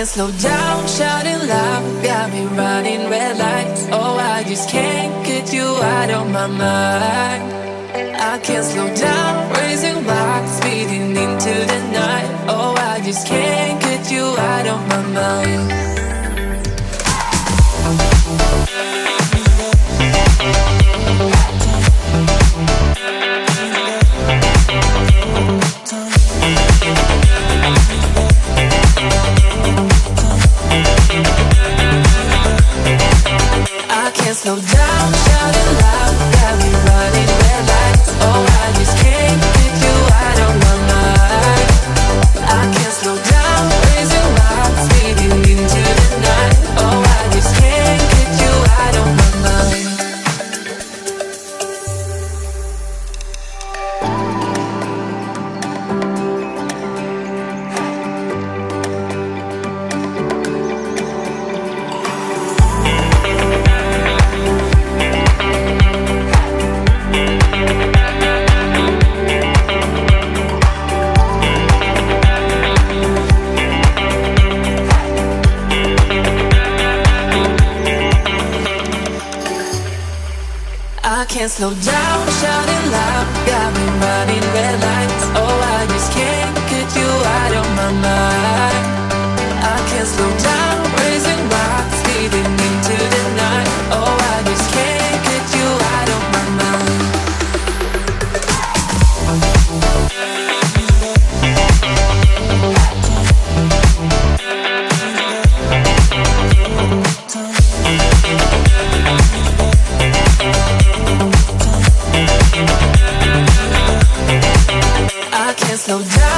can't slow down, shouting loud, got me running red lights. Oh, I just can't get you out of my mind. I can't slow down, raising my speeding into the night. Oh, I just can't get you out of my mind. I can't slow down, shouting loud, got me running red lights. Oh, I just can't get you out of my mind. I can't slow down, raising my speeding into the night. Oh, I just can't get you out of my mind. I can't slow down, shouting loud, got me running red lights. Oh, I just can't get you out of my mind. I can't slow down, raising my speeding into the night. Oh, I just can't get you out of my mind. I can't slow down.